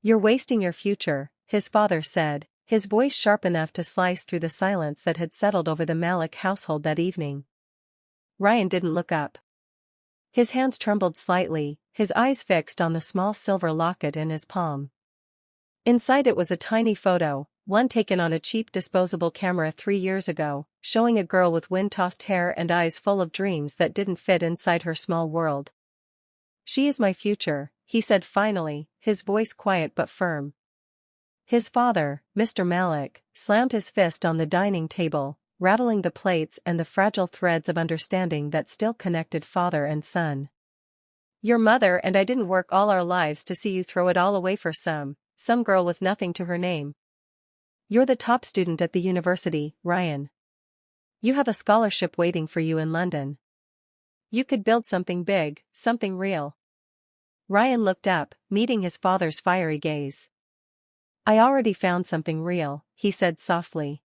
You're wasting your future, his father said, his voice sharp enough to slice through the silence that had settled over the Malik household that evening. Ryan didn't look up. His hands trembled slightly, his eyes fixed on the small silver locket in his palm. Inside it was a tiny photo, one taken on a cheap disposable camera 3 years ago, showing a girl with wind-tossed hair and eyes full of dreams that didn't fit inside her small world. "She is my future," he said finally, his voice quiet but firm. His father, Mr. Malik, slammed his fist on the dining table, rattling the plates and the fragile threads of understanding that still connected father and son. "Your mother and I didn't work all our lives to see you throw it all away for some girl with nothing to her name. You're the top student at the university, Ryan. You have a scholarship waiting for you in London. You could build something big, something real." Ryan looked up, meeting his father's fiery gaze. "I already found something real," he said softly.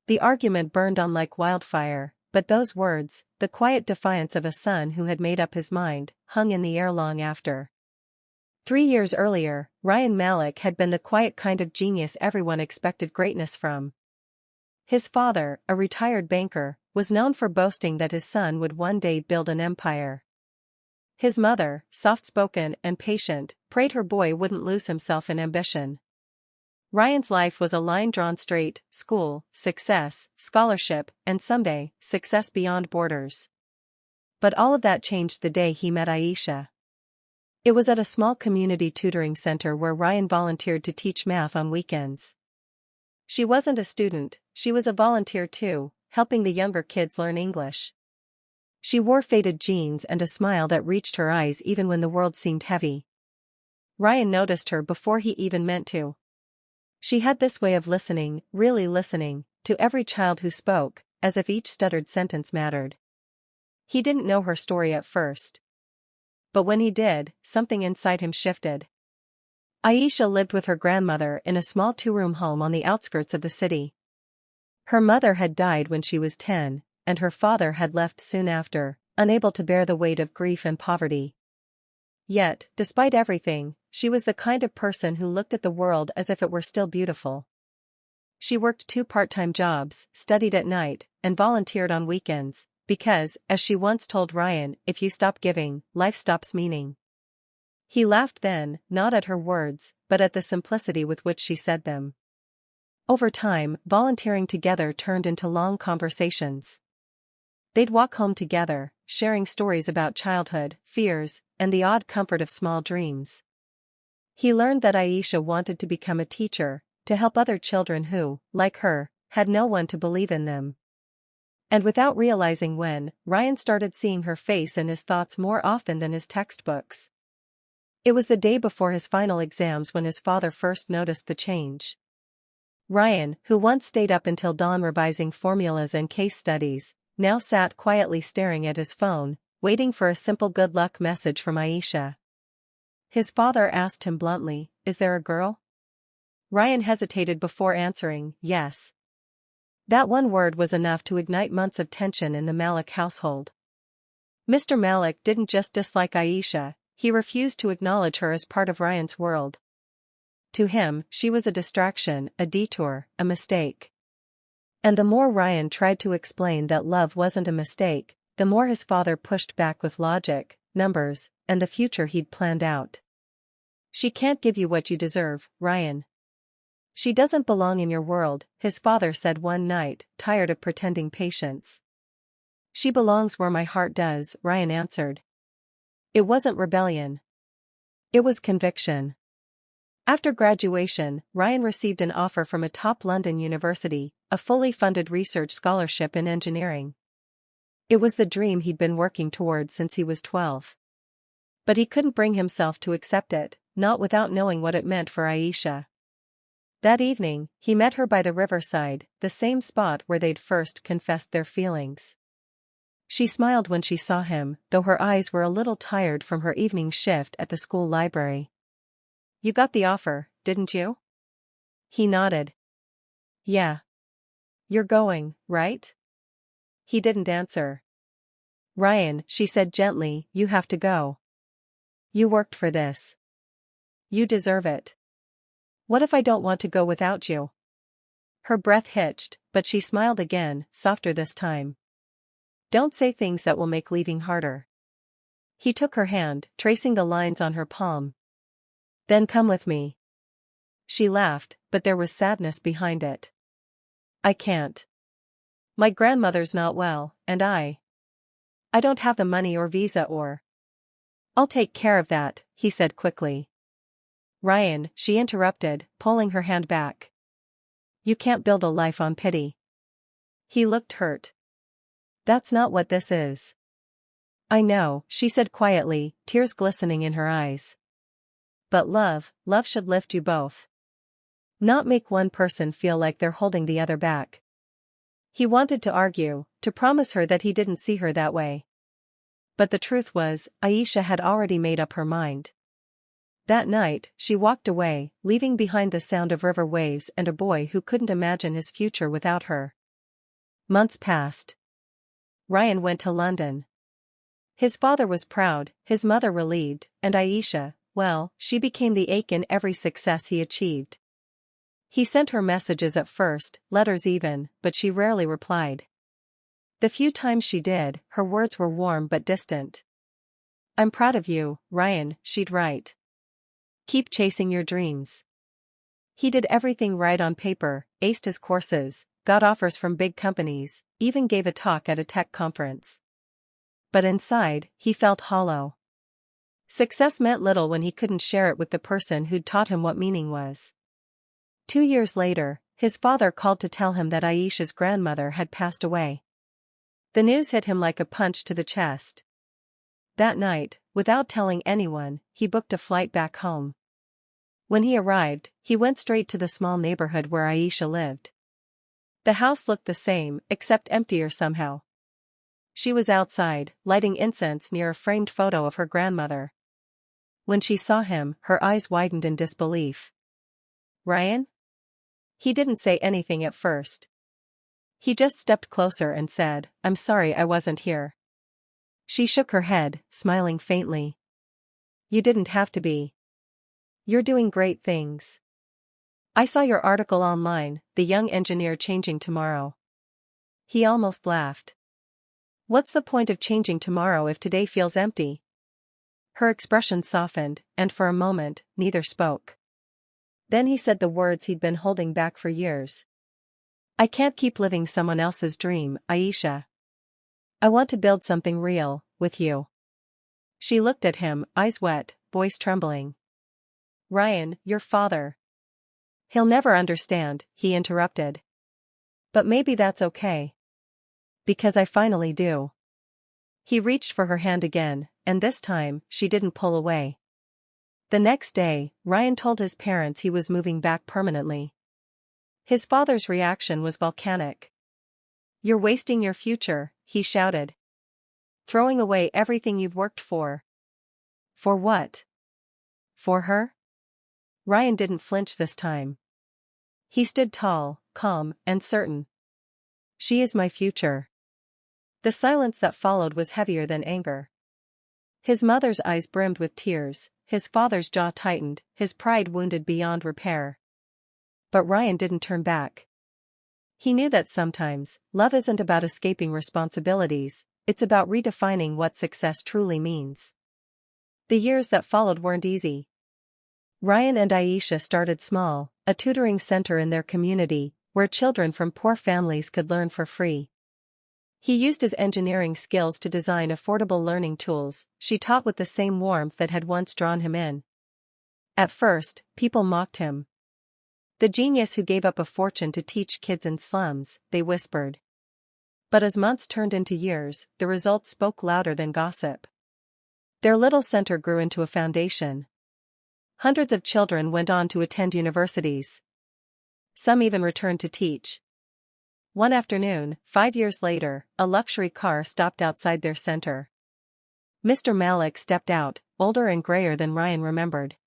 The argument burned on like wildfire, but those words, the quiet defiance of a son who had made up his mind, hung in the air long after. 3 years earlier, Ryan Malik had been the quiet kind of genius everyone expected greatness from. His father, a retired banker, was known for boasting that his son would one day build an empire. His mother, soft-spoken and patient, prayed her boy wouldn't lose himself in ambition. Ryan's life was a line drawn straight: school, success, scholarship, and someday, success beyond borders. But all of that changed the day he met Aisha. It was at a small community tutoring center where Ryan volunteered to teach math on weekends. She wasn't a student, she was a volunteer too, helping the younger kids learn English. She wore faded jeans and a smile that reached her eyes even when the world seemed heavy. Ryan noticed her before he even meant to. She had this way of listening, really listening, to every child who spoke, as if each stuttered sentence mattered. He didn't know her story at first. But when he did, something inside him shifted. Aisha lived with her grandmother in a small 2-room home on the outskirts of the city. Her mother had died when she was 10, and her father had left soon after, unable to bear the weight of grief and poverty. Yet, despite everything, she was the kind of person who looked at the world as if it were still beautiful. She worked 2 part-time jobs, studied at night, and volunteered on weekends, because, as she once told Ryan, if you stop giving, life stops meaning. He laughed then, not at her words, but at the simplicity with which she said them. Over time, volunteering together turned into long conversations. They'd walk home together, sharing stories about childhood, fears, and the odd comfort of small dreams. He learned that Aisha wanted to become a teacher, to help other children who, like her, had no one to believe in them. And without realizing when, Ryan started seeing her face in his thoughts more often than his textbooks. It was the day before his final exams when his father first noticed the change. Ryan, who once stayed up until dawn revising formulas and case studies, now sat quietly staring at his phone, waiting for a simple good luck message from Aisha. His father asked him bluntly, "Is there a girl?" Ryan hesitated before answering, "Yes." That one word was enough to ignite months of tension in the Malik household. Mr. Malik didn't just dislike Aisha, he refused to acknowledge her as part of Ryan's world. To him, she was a distraction, a detour, a mistake. And the more Ryan tried to explain that love wasn't a mistake, the more his father pushed back with logic, numbers, and the future he'd planned out. "She can't give you what you deserve, Ryan. She doesn't belong in your world," his father said one night, tired of pretending patience. "She belongs where my heart does," Ryan answered. It wasn't rebellion. It was conviction. After graduation, Ryan received an offer from a top London university, a fully funded research scholarship in engineering. It was the dream he'd been working towards since he was 12. But he couldn't bring himself to accept it, not without knowing what it meant for Aisha. That evening, he met her by the riverside, the same spot where they'd first confessed their feelings. She smiled when she saw him, though her eyes were a little tired from her evening shift at the school library. "You got the offer, didn't you?" He nodded. "Yeah. You're going, right?" He didn't answer. "Ryan," she said gently, "you have to go. You worked for this. You deserve it." What if I don't want to go without you? Her breath hitched, but she smiled again, softer this time. Don't say things that will make leaving harder. He took her hand, tracing the lines on her palm. Then come with me. She laughed, but there was sadness behind it. I can't. My grandmother's not well, and I don't have the money or visa or. I'll take care of that, he said quickly. Ryan, she interrupted, pulling her hand back. You can't build a life on pity. He looked hurt. That's not what this is. I know, she said quietly, tears glistening in her eyes. But love should lift you both. Not make one person feel like they're holding the other back. He wanted to argue, to promise her that he didn't see her that way. But the truth was, Aisha had already made up her mind. That night, she walked away, leaving behind the sound of river waves and a boy who couldn't imagine his future without her. Months passed. Ryan went to London. His father was proud, his mother relieved, and Aisha, well, she became the ache in every success he achieved. He sent her messages at first, letters even, but she rarely replied. The few times she did, her words were warm but distant. I'm proud of you, Ryan, she'd write. Keep chasing your dreams. He did everything right on paper, aced his courses, got offers from big companies, even gave a talk at a tech conference. But inside, he felt hollow. Success meant little when he couldn't share it with the person who'd taught him what meaning was. 2 years later, his father called to tell him that Aisha's grandmother had passed away. The news hit him like a punch to the chest. That night, without telling anyone, he booked a flight back home. When he arrived, he went straight to the small neighborhood where Aisha lived. The house looked the same, except emptier somehow. She was outside, lighting incense near a framed photo of her grandmother. When she saw him, her eyes widened in disbelief. Ryan? He didn't say anything at first. He just stepped closer and said, I'm sorry I wasn't here. She shook her head, smiling faintly. You didn't have to be. You're doing great things. I saw your article online, The Young Engineer Changing Tomorrow. He almost laughed. What's the point of changing tomorrow if today feels empty? Her expression softened, and for a moment, neither spoke. Then he said the words he'd been holding back for years. I can't keep living someone else's dream, Aisha. I want to build something real, with you. She looked at him, eyes wet, voice trembling. Ryan, your father. He'll never understand, he interrupted. But maybe that's okay. Because I finally do. He reached for her hand again, and this time, she didn't pull away. The next day, Ryan told his parents he was moving back permanently. His father's reaction was volcanic. You're wasting your future, he shouted. Throwing away everything you've worked for. For what? For her? Ryan didn't flinch this time. He stood tall, calm, and certain. She is my future. The silence that followed was heavier than anger. His mother's eyes brimmed with tears, his father's jaw tightened, his pride wounded beyond repair. But Ryan didn't turn back. He knew that sometimes, love isn't about escaping responsibilities, it's about redefining what success truly means. The years that followed weren't easy. Ryan and Aisha started small, a tutoring center in their community, where children from poor families could learn for free. He used his engineering skills to design affordable learning tools, she taught with the same warmth that had once drawn him in. At first, people mocked him. The genius who gave up a fortune to teach kids in slums, they whispered. But as months turned into years, the results spoke louder than gossip. Their little center grew into a foundation. Hundreds of children went on to attend universities. Some even returned to teach. One afternoon, 5 years later, a luxury car stopped outside their center. Mr. Malik stepped out, older and grayer than Ryan remembered.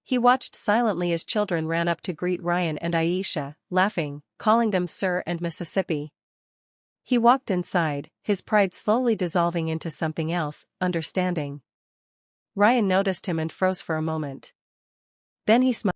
He watched silently as children ran up to greet Ryan and Aisha, laughing, calling them Sir and Mississippi. He walked inside, his pride slowly dissolving into something else, understanding. Ryan noticed him and froze for a moment. Then he smiled.